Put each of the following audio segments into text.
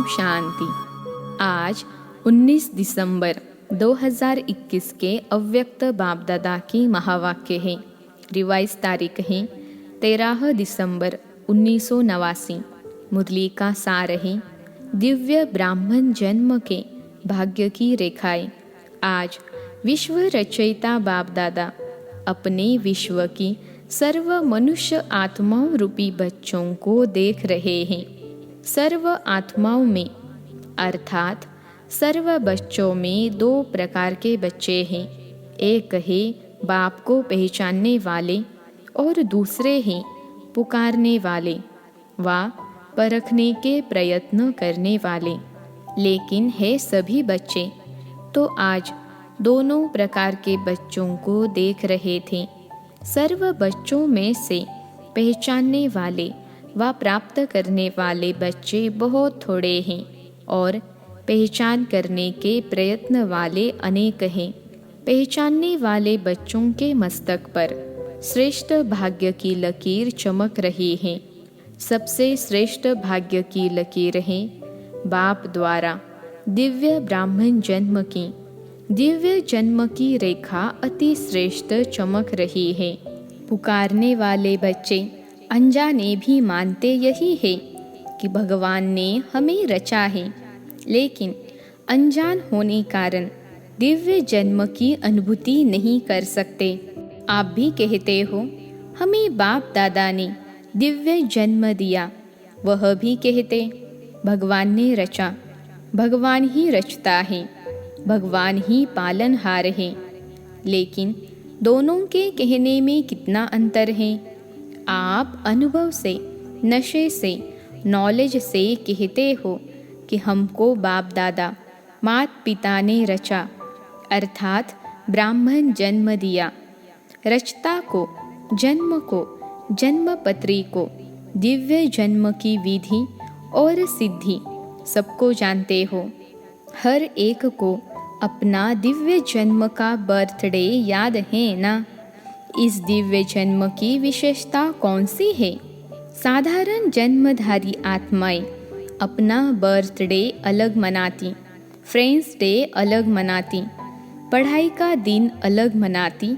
ओम शांति। आज 19 दिसंबर 2021 के अव्यक्त बाप दादा की महावाक्य है। रिवाइज तारीख है 13 दिसंबर 1989। मुरली का सार है दिव्य ब्राह्मण जन्म के भाग्य की रेखाएं। आज विश्व रचयिता बाप दादा अपने विश्व की सर्व मनुष्य आत्माओं रूपी बच्चों को देख रहे हैं। सर्व आत्माओं में अर्थात सर्व बच्चों में दो प्रकार के बच्चे हैं। एक है बाप को पहचानने वाले और दूसरे हैं पुकारने वाले व परखने के प्रयत्न करने वाले। लेकिन है सभी बच्चे, तो आज दोनों प्रकार के बच्चों को देख रहे थे। सर्व बच्चों में से पहचानने वाले व प्राप्त करने वाले बच्चे बहुत थोड़े हैं और पहचान करने के प्रयत्न वाले अनेक हैं। पहचानने वाले बच्चों के मस्तक पर श्रेष्ठ भाग्य की लकीर चमक रही है। सबसे श्रेष्ठ भाग्य की लकीर है बाप द्वारा दिव्य ब्राह्मण जन्म की। दिव्य जन्म की रेखा अति श्रेष्ठ चमक रही है। पुकारने वाले बच्चे अनजाने भी मानते यही है कि भगवान ने हमें रचा है, लेकिन अनजान होने कारण दिव्य जन्म की अनुभूति नहीं कर सकते। आप भी कहते हो हमें बाप दादा ने दिव्य जन्म दिया, वह भी कहते भगवान ने रचा। भगवान ही रचता है, भगवान ही पालनहार है। लेकिन दोनों के कहने में कितना अंतर है। आप अनुभव से, नशे से, नॉलेज से कहते हो कि हमको बाप दादा मात पिता ने रचा, अर्थात ब्राह्मण जन्म दिया। रचता को, जन्म को, जन्मपत्री को, दिव्य जन्म की विधि और सिद्धि सबको जानते हो। हर एक को अपना दिव्य जन्म का बर्थडे याद है ना। इस दिव्य जन्म की विशेषता कौन सी है। साधारण जन्मधारी आत्माएं अपना बर्थडे अलग मनाती, फ्रेंड्स डे अलग मनाती, पढ़ाई का दिन अलग मनाती,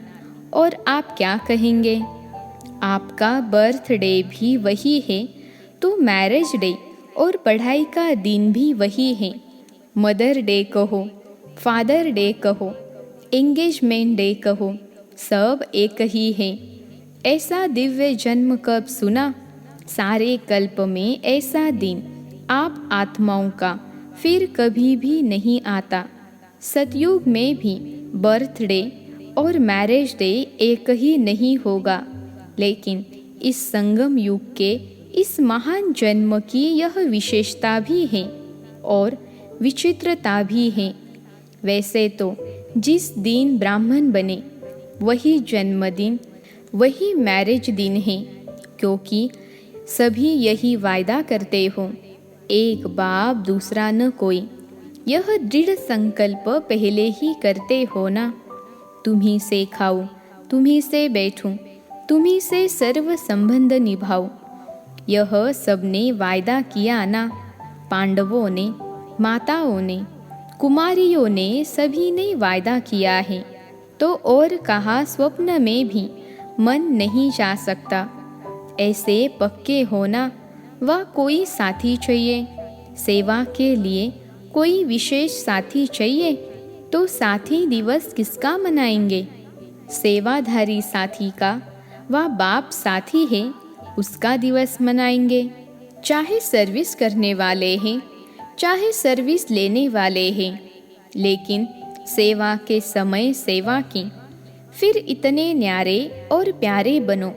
और आप क्या कहेंगे। आपका बर्थडे भी वही है तो मैरिज डे और पढ़ाई का दिन भी वही है। मदर डे कहो, फादर डे कहो, एंगेजमेंट डे कहो, सब एक ही है। ऐसा दिव्य जन्म कब सुना। सारे कल्प में ऐसा दिन आप आत्माओं का फिर कभी भी नहीं आता। सतयुग में भी बर्थडे और मैरिज डे एक ही नहीं होगा। लेकिन इस संगम युग के इस महान जन्म की यह विशेषता भी है और विचित्रता भी है। वैसे तो जिस दिन ब्राह्मण बने वही जन्मदिन, वही मैरिज दिन है, क्योंकि सभी यही वायदा करते हो, एक बाप दूसरा न कोई। यह दृढ़ संकल्प पहले ही करते हो ना। तुम्ही से खाऊं, तुम्ही से बैठूं, तुम्ही से सर्व संबंध निभाऊं, यह सबने वायदा किया ना। पांडवों ने, माताओं ने, कुमारियों ने, सभी ने वायदा किया है। तो और कहा स्वप्न में भी मन नहीं जा सकता। ऐसे पक्के होना। व कोई साथी चाहिए, सेवा के लिए कोई विशेष साथी चाहिए, तो साथी दिवस किसका मनाएंगे। सेवाधारी साथी का व बाप साथी है उसका दिवस मनाएंगे। चाहे सर्विस करने वाले हैं, चाहे सर्विस लेने वाले हैं, लेकिन सेवा के समय सेवा की। फिर इतने न्यारे और प्यारे बनो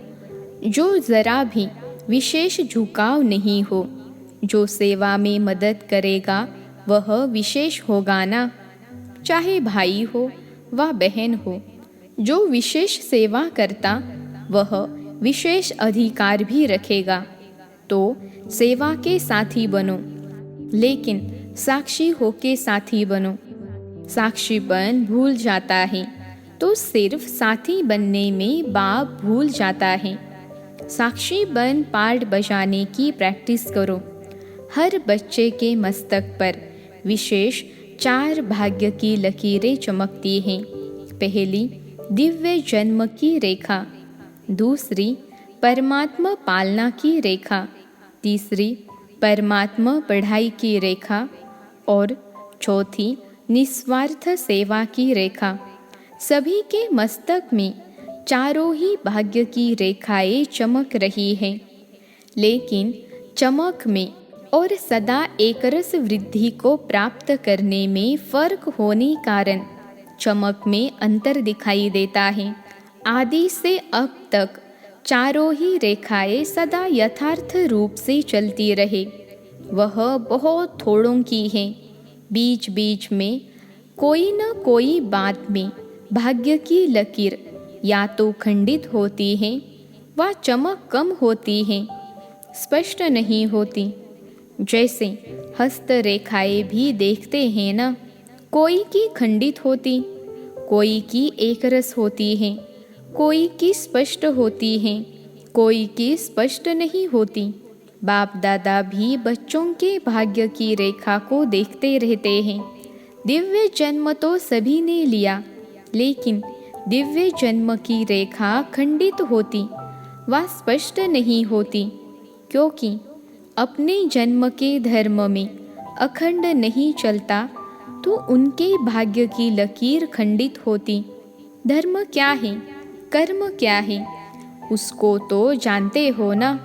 जो ज़रा भी विशेष झुकाव नहीं हो। जो सेवा में मदद करेगा वह विशेष होगा ना। चाहे भाई हो व बहन हो, जो विशेष सेवा करता वह विशेष अधिकार भी रखेगा। तो सेवा के साथी बनो, लेकिन साक्षी होके साथी बनो। साक्षीपन भूल जाता है तो सिर्फ साथी बनने में बाप भूल जाता है। साक्षी बन पार्ट बजाने की प्रैक्टिस करो। हर बच्चे के मस्तक पर विशेष 4 भाग्य की लकीरें चमकती हैं। पहली, दिव्य जन्म की रेखा। दूसरी, परमात्मा पालना की रेखा। तीसरी, परमात्मा पढ़ाई की रेखा। और चौथी, निस्वार्थ सेवा की रेखा। सभी के मस्तक में चारों ही भाग्य की रेखाएं चमक रही हैं। लेकिन चमक में और सदा एकरस वृद्धि को प्राप्त करने में फर्क होने कारण चमक में अंतर दिखाई देता है। आदि से अब तक चारों ही रेखाएं सदा यथार्थ रूप से चलती रहे, वह बहुत थोड़ों की है। बीच बीच में कोई न कोई बात में भाग्य की लकीर या तो खंडित होती है व चमक कम होती है, स्पष्ट नहीं होती। जैसे हस्त रेखाएं भी देखते हैं ना, कोई की खंडित होती, कोई की एकरस होती है, कोई की स्पष्ट होती है, कोई की स्पष्ट नहीं होती। बाप दादा भी बच्चों के भाग्य की रेखा को देखते रहते हैं। दिव्य जन्म तो सभी ने लिया, लेकिन दिव्य जन्म की रेखा खंडित होती व स्पष्ट नहीं होती, क्योंकि अपने जन्म के धर्म में अखंड नहीं चलता, तो उनके भाग्य की लकीर खंडित होती। धर्म क्या है, कर्म क्या है, उसको तो जानते हो ना।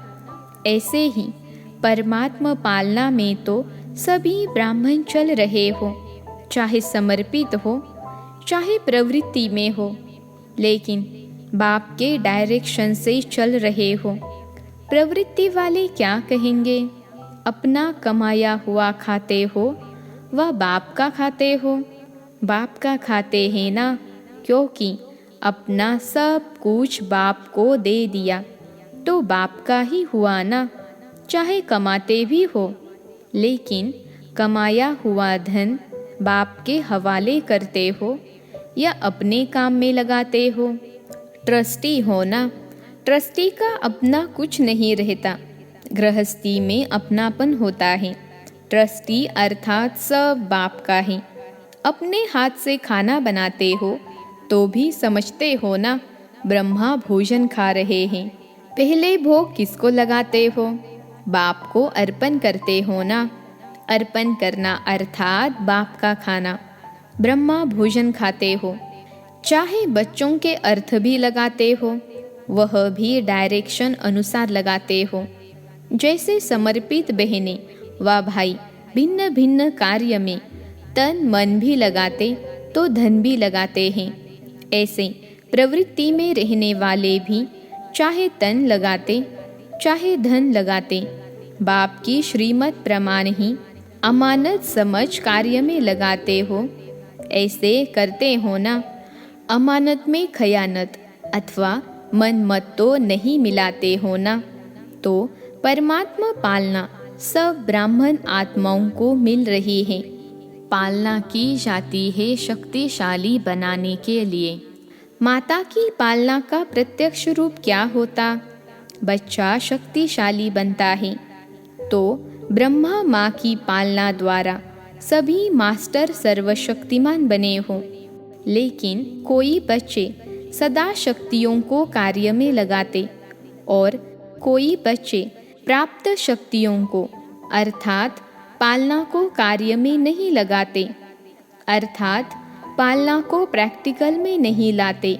ऐसे ही परमात्मा पालना में तो सभी ब्राह्मण चल रहे हो, चाहे समर्पित हो चाहे प्रवृत्ति में हो, लेकिन बाप के डायरेक्शन से चल रहे हो। प्रवृत्ति वाले क्या कहेंगे, अपना कमाया हुआ खाते हो व बाप का खाते हो। बाप का खाते हैं ना, क्योंकि अपना सब कुछ बाप को दे दिया, तो बाप का ही हुआ ना। चाहे कमाते भी हो, लेकिन कमाया हुआ धन बाप के हवाले करते हो या अपने काम में लगाते हो। ट्रस्टी हो ना, ट्रस्टी का अपना कुछ नहीं रहता, गृहस्थी में अपनापन होता है। ट्रस्टी अर्थात सब बाप का है। अपने हाथ से खाना बनाते हो तो भी समझते हो ना, ब्रह्मा भोजन खा रहे हैं। पहले भोग किसको लगाते हो, बाप को अर्पण करते हो ना। अर्पण करना अर्थात बाप का खाना, ब्रह्मा भोजन खाते हो। चाहे बच्चों के अर्थ भी लगाते हो, वह भी डायरेक्शन अनुसार लगाते हो। जैसे समर्पित बहनें व भाई भिन्न भिन्न कार्य में तन मन भी लगाते तो धन भी लगाते हैं, ऐसे प्रवृत्ति में रहने वाले भी चाहे तन लगाते चाहे धन लगाते, बाप की श्रीमत प्रमाण ही अमानत समझ कार्य में लगाते हो। ऐसे करते हो ना। अमानत में खयानत अथवा मन मत तो नहीं मिलाते हो ना। तो परमात्मा पालना सब ब्राह्मण आत्माओं को मिल रही है। पालना की जाती है शक्तिशाली बनाने के लिए। माता की पालना का प्रत्यक्ष रूप क्या होता, बच्चा शक्तिशाली बनता है। तो ब्रह्मा माँ की पालना द्वारा सभी मास्टर सर्वशक्तिमान बने हों, लेकिन कोई बच्चे सदा शक्तियों को कार्य में लगाते और कोई बच्चे प्राप्त शक्तियों को अर्थात पालना को कार्य में नहीं लगाते, अर्थात पालना को प्रैक्टिकल में नहीं लाते।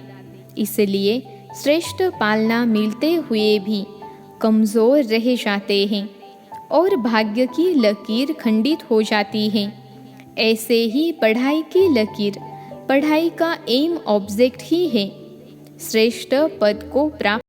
इसलिए श्रेष्ठ पालना मिलते हुए भी कमज़ोर रह जाते हैं और भाग्य की लकीर खंडित हो जाती है। ऐसे ही पढ़ाई की लकीर, पढ़ाई का एम ऑब्जेक्ट ही है, श्रेष्ठ पद को प्राप्त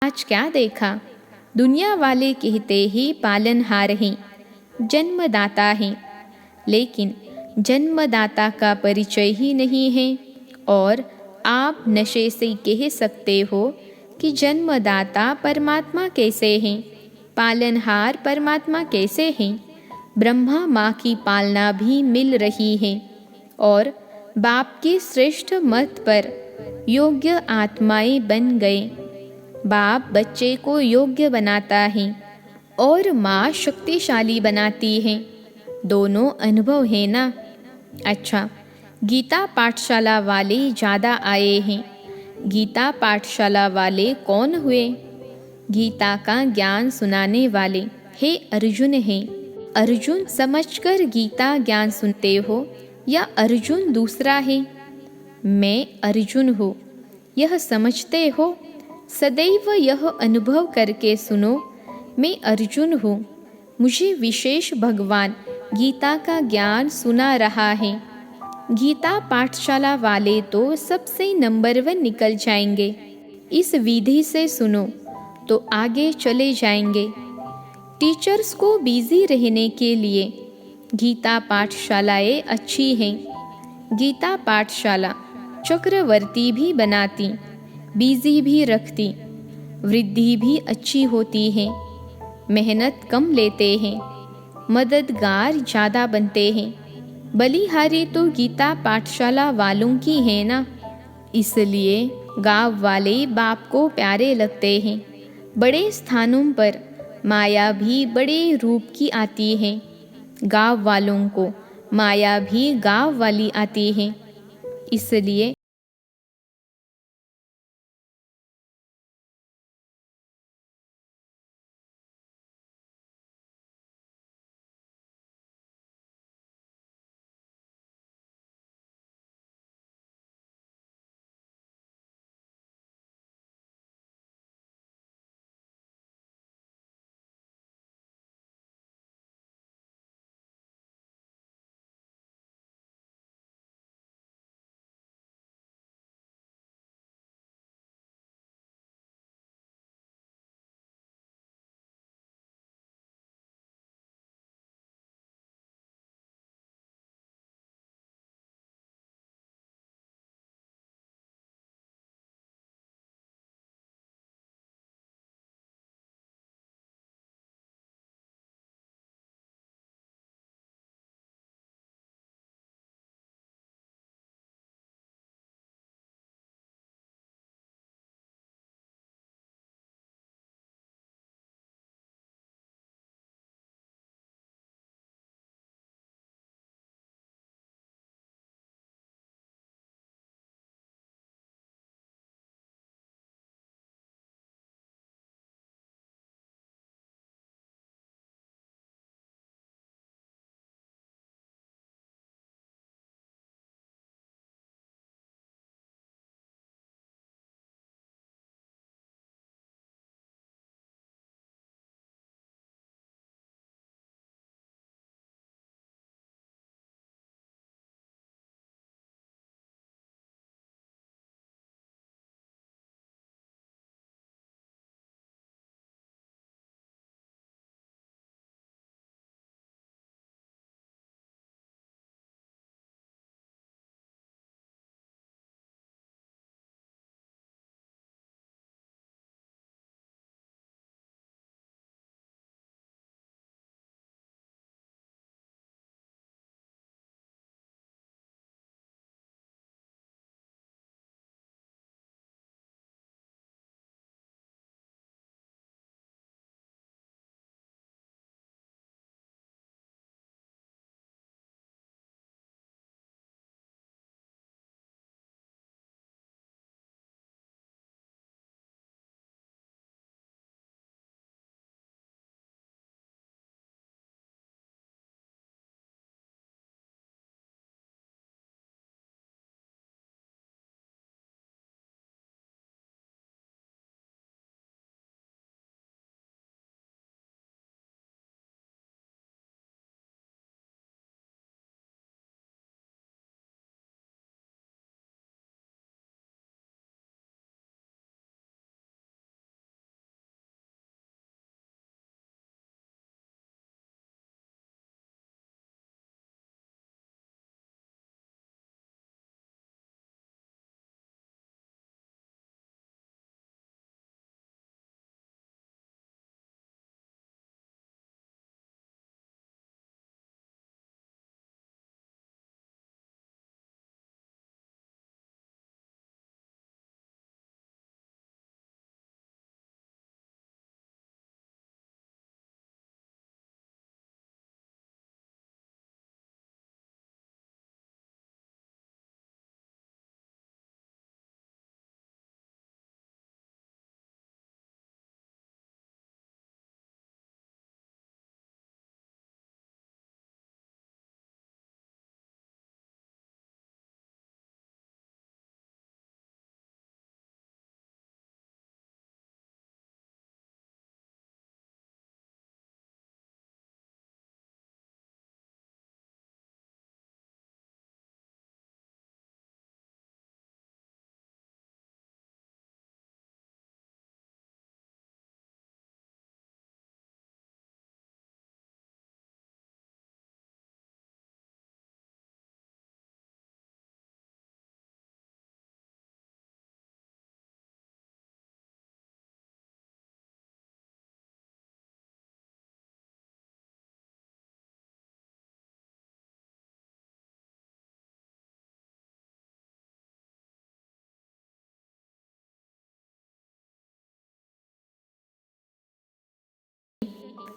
आज क्या देखा, दुनिया वाले कहते ही पालनहार हैं, जन्मदाता हैं, लेकिन जन्मदाता का परिचय ही नहीं है। और आप नशे से कह सकते हो कि जन्मदाता परमात्मा कैसे हैं, पालनहार परमात्मा कैसे हैं। ब्रह्मा माँ की पालना भी मिल रही है और बाप के श्रेष्ठ मत पर योग्य आत्माएं बन गए। बाप बच्चे को योग्य बनाता है और माँ शक्तिशाली बनाती है। दोनों अनुभव है ना। अच्छा, गीता पाठशाला वाले ज़्यादा आए हैं। गीता पाठशाला वाले कौन हुए? गीता का ज्ञान सुनाने वाले हे अर्जुन हैं। अर्जुन समझकर गीता ज्ञान सुनते हो या अर्जुन दूसरा है? मैं अर्जुन हूँ, यह समझते हो? सदैव यह अनुभव करके सुनो, मैं अर्जुन हूँ, मुझे विशेष भगवान गीता का ज्ञान सुना रहा है। गीता पाठशाला वाले तो सबसे नंबर 1 निकल जाएंगे। इस विधि से सुनो तो आगे चले जाएंगे। टीचर्स को बिजी रहने के लिए गीता पाठशालाएँ अच्छी हैं। गीता पाठशाला चक्रवर्ती भी बनाती, बिजी भी रखती, वृद्धि भी अच्छी होती है, मेहनत कम लेते हैं, मददगार ज़्यादा बनते हैं। बलिहारी तो गीता पाठशाला वालों की है ना, इसलिए गांव वाले बाप को प्यारे लगते हैं। बड़े स्थानों पर माया भी बड़े रूप की आती है। गांव वालों को माया भी गांव वाली आती है, इसलिए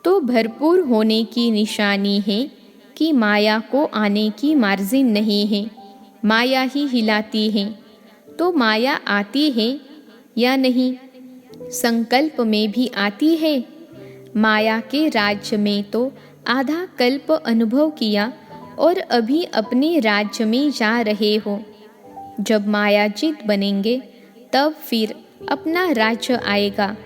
तो भरपूर होने की निशानी है कि माया को आने की मार्जिन नहीं है, माया ही हिलाती है। तो माया आती है या नहीं? संकल्प में भी आती है। माया के राज्य में तो आधा कल्प अनुभव किया और अभी अपने राज्य में जा रहे हो। जब मायाजीत बनेंगे तब फिर अपना राज्य आएगा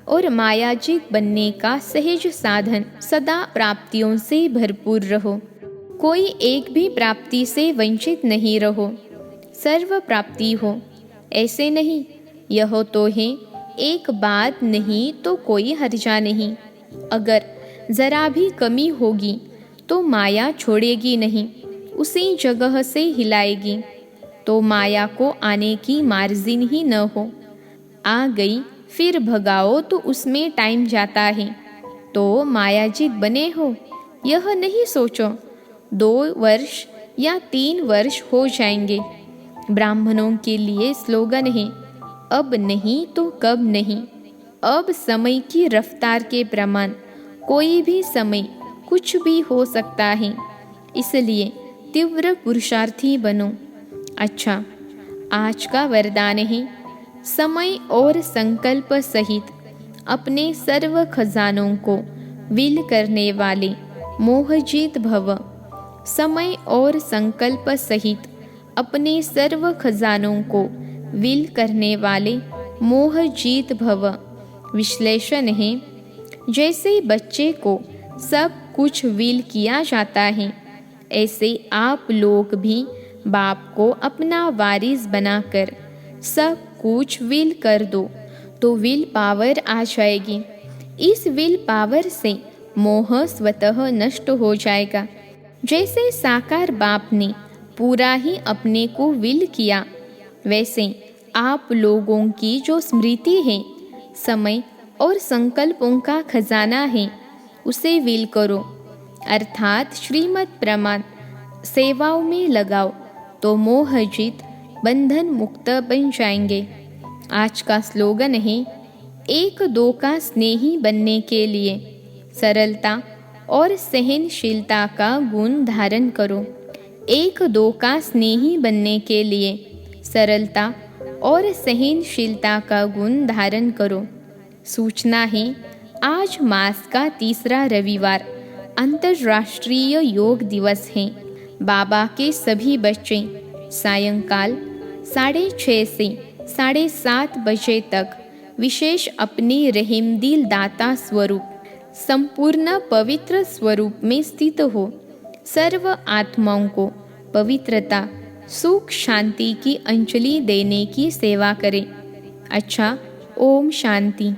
और मायाजीत बनने का सहज साधन सदा प्राप्तियों से भरपूर रहो। कोई एक भी प्राप्ति से वंचित नहीं रहो, सर्व प्राप्ति हो। ऐसे नहीं, यह तो है एक बात नहीं तो कोई हर्जा नहीं। अगर जरा भी कमी होगी तो माया छोड़ेगी नहीं, उसी जगह से हिलाएगी। तो माया को आने की मार्जिन ही न हो। आ गई फिर भगाओ तो उसमें टाइम जाता है। तो मायाजीत बने हो यह नहीं सोचो 2 वर्ष या 3 वर्ष हो जाएंगे। ब्राह्मणों के लिए स्लोगन है, अब नहीं तो कब नहीं। अब समय की रफ्तार के प्रमाण कोई भी समय कुछ भी हो सकता है, इसलिए तीव्र पुरुषार्थी बनो। अच्छा, आज का वरदान है, समय और संकल्प सहित अपने सर्व खजानों को विल करने वाले मोहजीत भव। समय और संकल्प सहित अपने सर्व खजानों को विल करने वाले मोहजीत भव। विश्लेषण है, जैसे बच्चे को सब कुछ विल किया जाता है, ऐसे आप लोग भी बाप को अपना वारिस बनाकर सब कुछ विल कर दो तो विल पावर आ जाएगी। इस विल पावर से मोह स्वतः नष्ट हो जाएगा। जैसे साकार बाप ने पूरा ही अपने को विल किया, वैसे आप लोगों की जो स्मृति है, समय और संकल्पों का खजाना है, उसे विल करो, अर्थात श्रीमत प्रमाण सेवाओं में लगाओ तो मोहजीत बंधन मुक्त बन जाएंगे। आज का स्लोगन है, 1-2 का स्नेही बनने के लिए सरलता और सहनशीलता का गुण धारण करो। 1-2 का स्नेही बनने के लिए सरलता और सहनशीलता का गुण धारण करो। सूचना है, आज मास का 3रा रविवार अंतर्राष्ट्रीय योग दिवस है। बाबा के सभी बच्चे सायंकाल 6:30 से 7:30 बजे तक विशेष अपने रहमदिल दाता स्वरूप संपूर्ण पवित्र स्वरूप में स्थित हो सर्व आत्माओं को पवित्रता, सुख, शांति की अंजलि देने की सेवा करें। अच्छा, ओम शांति।